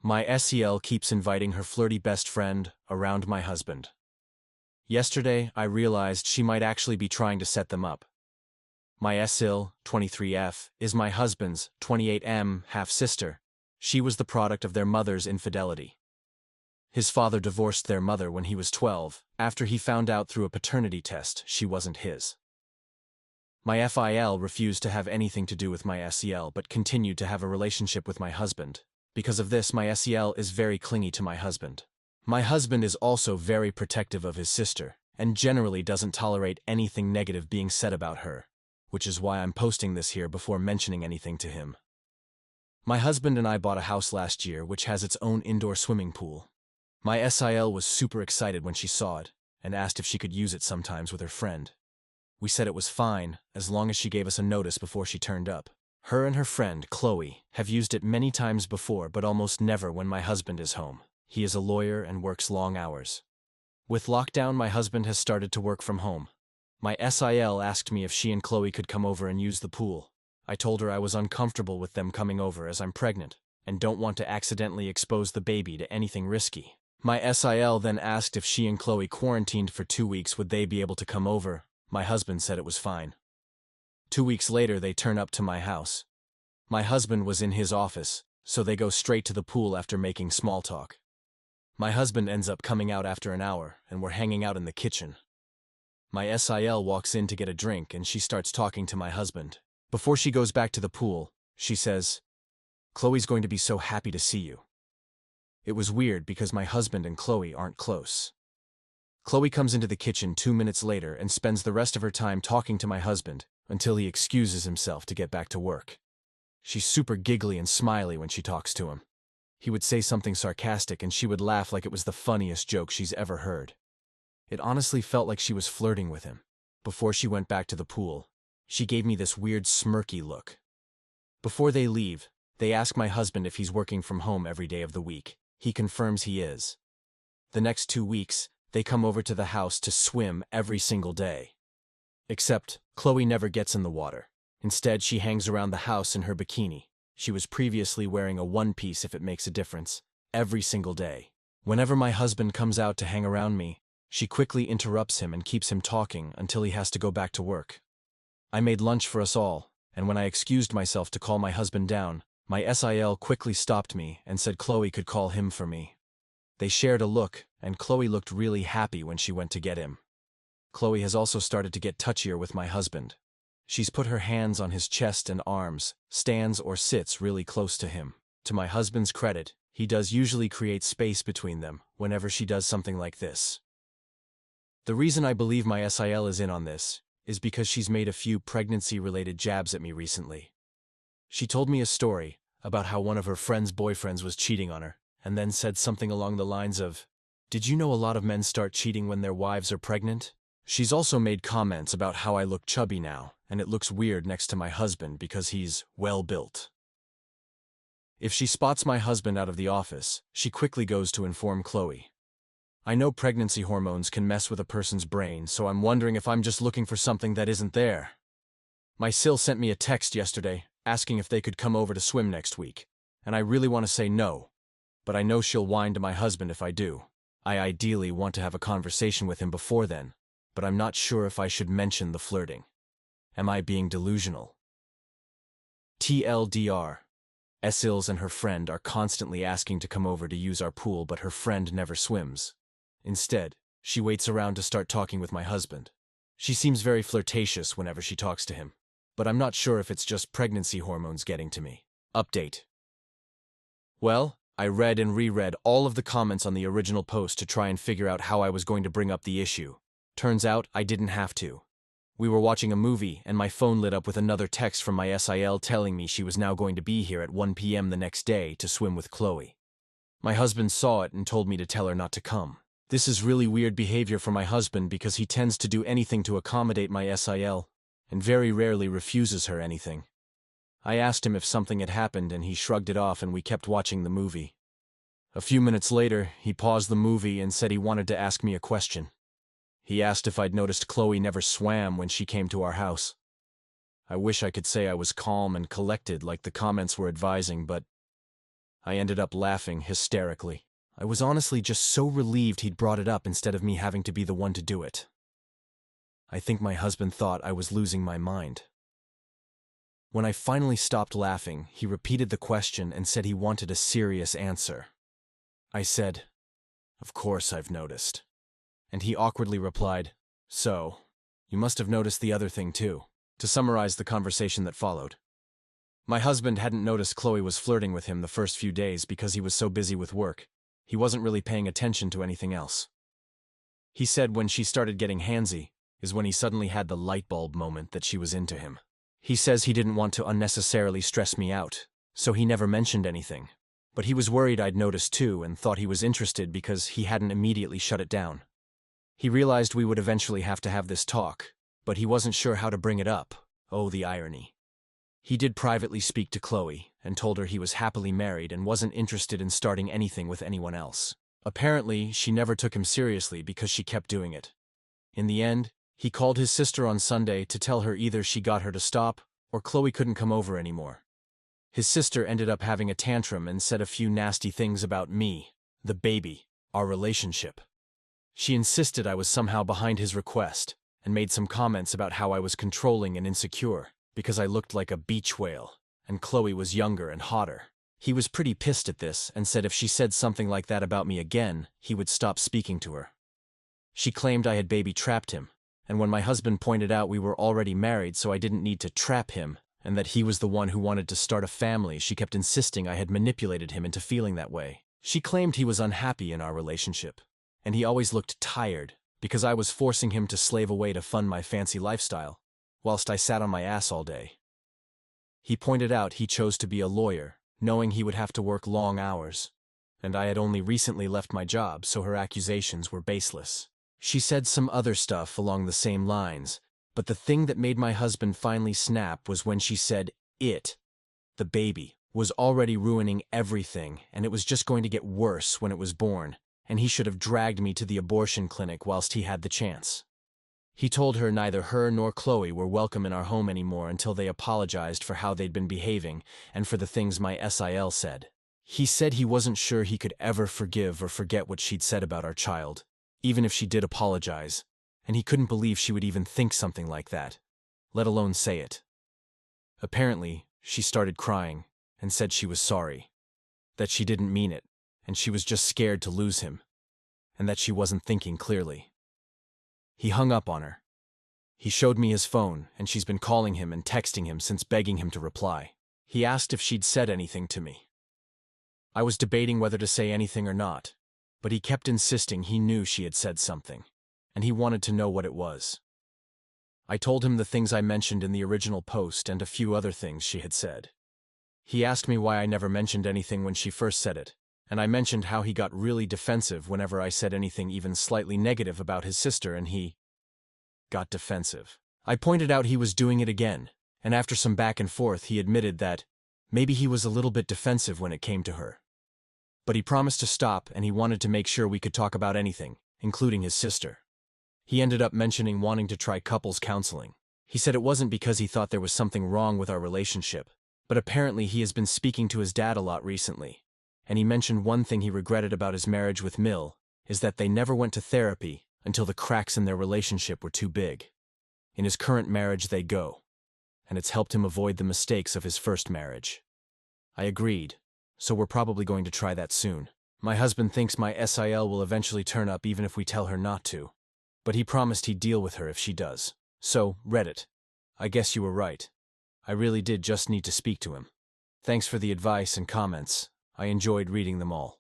My SEL keeps inviting her flirty best friend around my husband. Yesterday, I realized she might actually be trying to set them up. My SIL, 23F, is my husband's, 28M, half-sister. She was the product of their mother's infidelity. His father divorced their mother when he was 12, after he found out through a paternity test she wasn't his. My FIL refused to have anything to do with my SEL but continued to have a relationship with my husband. Because of this, my SEL is very clingy to my husband. My husband is also very protective of his sister, and generally doesn't tolerate anything negative being said about her, which is why I'm posting this here before mentioning anything to him. My husband and I bought a house last year which has its own indoor swimming pool. My SIL was super excited when she saw it, and asked if she could use it sometimes with her friend. We said it was fine, as long as she gave us a notice before she turned up. Her and her friend, Chloe, have used it many times before but almost never when my husband is home. He is a lawyer and works long hours. With lockdown, my husband has started to work from home. My SIL asked me if she and Chloe could come over and use the pool. I told her I was uncomfortable with them coming over as I'm pregnant, and don't want to accidentally expose the baby to anything risky. My SIL then asked if she and Chloe quarantined for 2 weeks would they be able to come over. My husband said it was fine. 2 weeks later, they turn up to my house. My husband was in his office, so they go straight to the pool after making small talk. My husband ends up coming out after an hour, and we're hanging out in the kitchen. My SIL walks in to get a drink, and she starts talking to my husband. Before she goes back to the pool, she says, "Chloe's going to be so happy to see you." It was weird because my husband and Chloe aren't close. Chloe comes into the kitchen 2 minutes later and spends the rest of her time talking to my husband until he excuses himself to get back to work. She's super giggly and smiley when she talks to him. He would say something sarcastic and she would laugh like it was the funniest joke she's ever heard. It honestly felt like she was flirting with him. Before she went back to the pool, she gave me this weird smirky look. Before they leave, they ask my husband if he's working from home every day of the week. He confirms he is. The next 2 weeks, they come over to the house to swim every single day. Except, Chloe never gets in the water. Instead, she hangs around the house in her bikini. She was previously wearing a one-piece if it makes a difference, every single day. Whenever my husband comes out to hang around me, she quickly interrupts him and keeps him talking until he has to go back to work. I made lunch for us all, and when I excused myself to call my husband down, my SIL quickly stopped me and said Chloe could call him for me. They shared a look, and Chloe looked really happy when she went to get him. Chloe has also started to get touchier with my husband. She's put her hands on his chest and arms, stands or sits really close to him. To my husband's credit, he does usually create space between them whenever she does something like this. The reason I believe my SIL is in on this is because she's made a few pregnancy-related jabs at me recently. She told me a story about how one of her friend's boyfriends was cheating on her, and then said something along the lines of, "Did you know a lot of men start cheating when their wives are pregnant?" She's also made comments about how I look chubby now, and it looks weird next to my husband because he's well-built. If she spots my husband out of the office, she quickly goes to inform Chloe. I know pregnancy hormones can mess with a person's brain, so I'm wondering if I'm just looking for something that isn't there. My SIL sent me a text yesterday, asking if they could come over to swim next week, and I really want to say no, but I know she'll whine to my husband if I do. I ideally want to have a conversation with him before then, but I'm not sure if I should mention the flirting. Am I being delusional? TLDR. SILs and her friend are constantly asking to come over to use our pool, but her friend never swims. Instead, she waits around to start talking with my husband. She seems very flirtatious whenever she talks to him, but I'm not sure if it's just pregnancy hormones getting to me. Update. Well, I read and reread all of the comments on the original post to try and figure out how I was going to bring up the issue. Turns out I didn't have to. We were watching a movie, and my phone lit up with another text from my SIL telling me she was now going to be here at 1 p.m. the next day to swim with Chloe. My husband saw it and told me to tell her not to come. This is really weird behavior for my husband because he tends to do anything to accommodate my SIL, and very rarely refuses her anything. I asked him if something had happened and he shrugged it off and we kept watching the movie. A few minutes later, he paused the movie and said he wanted to ask me a question. He asked if I'd noticed Chloe never swam when she came to our house. I wish I could say I was calm and collected like the comments were advising, but I ended up laughing hysterically. I was honestly just so relieved he'd brought it up instead of me having to be the one to do it. I think my husband thought I was losing my mind. When I finally stopped laughing, he repeated the question and said he wanted a serious answer. I said, "Of course I've noticed." And he awkwardly replied, "So, you must have noticed the other thing too." To summarize the conversation that followed, my husband hadn't noticed Chloe was flirting with him the first few days because he was so busy with work. He wasn't really paying attention to anything else. He said when she started getting handsy is when he suddenly had the light bulb moment that she was into him. He says he didn't want to unnecessarily stress me out, so he never mentioned anything. But he was worried I'd noticed too and thought he was interested because he hadn't immediately shut it down. He realized we would eventually have to have this talk, but he wasn't sure how to bring it up. Oh, the irony. He did privately speak to Chloe and told her he was happily married and wasn't interested in starting anything with anyone else. Apparently, she never took him seriously because she kept doing it. In the end, he called his sister on Sunday to tell her either she got her to stop or Chloe couldn't come over anymore. His sister ended up having a tantrum and said a few nasty things about me, the baby, our relationship. She insisted I was somehow behind his request and made some comments about how I was controlling and insecure because I looked like a beach whale and Chloe was younger and hotter. He was pretty pissed at this and said if she said something like that about me again, he would stop speaking to her. She claimed I had baby-trapped him, and when my husband pointed out we were already married so I didn't need to trap him and that he was the one who wanted to start a family, she kept insisting I had manipulated him into feeling that way. She claimed he was unhappy in our relationship, and he always looked tired because I was forcing him to slave away to fund my fancy lifestyle, whilst I sat on my ass all day. He pointed out he chose to be a lawyer, knowing he would have to work long hours, and I had only recently left my job, so her accusations were baseless. She said some other stuff along the same lines, but the thing that made my husband finally snap was when she said the baby, was already ruining everything and it was just going to get worse when it was born, and he should have dragged me to the abortion clinic whilst he had the chance. He told her neither her nor Chloe were welcome in our home anymore until they apologized for how they'd been behaving and for the things my SIL said. He said he wasn't sure he could ever forgive or forget what she'd said about our child, even if she did apologize, and he couldn't believe she would even think something like that, let alone say it. Apparently, she started crying and said she was sorry, that she didn't mean it, and she was just scared to lose him, and that she wasn't thinking clearly. He hung up on her. He showed me his phone, and she's been calling him and texting him since begging him to reply. He asked if she'd said anything to me. I was debating whether to say anything or not, but he kept insisting he knew she had said something, and he wanted to know what it was. I told him the things I mentioned in the original post and a few other things she had said. He asked me why I never mentioned anything when she first said it, and I mentioned how he got really defensive whenever I said anything even slightly negative about his sister, and he got defensive. I pointed out he was doing it again, and after some back and forth he admitted that maybe he was a little bit defensive when it came to her. But he promised to stop and he wanted to make sure we could talk about anything, including his sister. He ended up mentioning wanting to try couples counseling. He said it wasn't because he thought there was something wrong with our relationship, but apparently he has been speaking to his dad a lot recently, and he mentioned one thing he regretted about his marriage with Mill is that they never went to therapy until the cracks in their relationship were too big. In his current marriage they go, and it's helped him avoid the mistakes of his first marriage. I agreed, so we're probably going to try that soon. My husband thinks my SIL will eventually turn up even if we tell her not to, but he promised he'd deal with her if she does. So, Reddit, I guess you were right. I really did just need to speak to him. Thanks for the advice and comments. I enjoyed reading them all.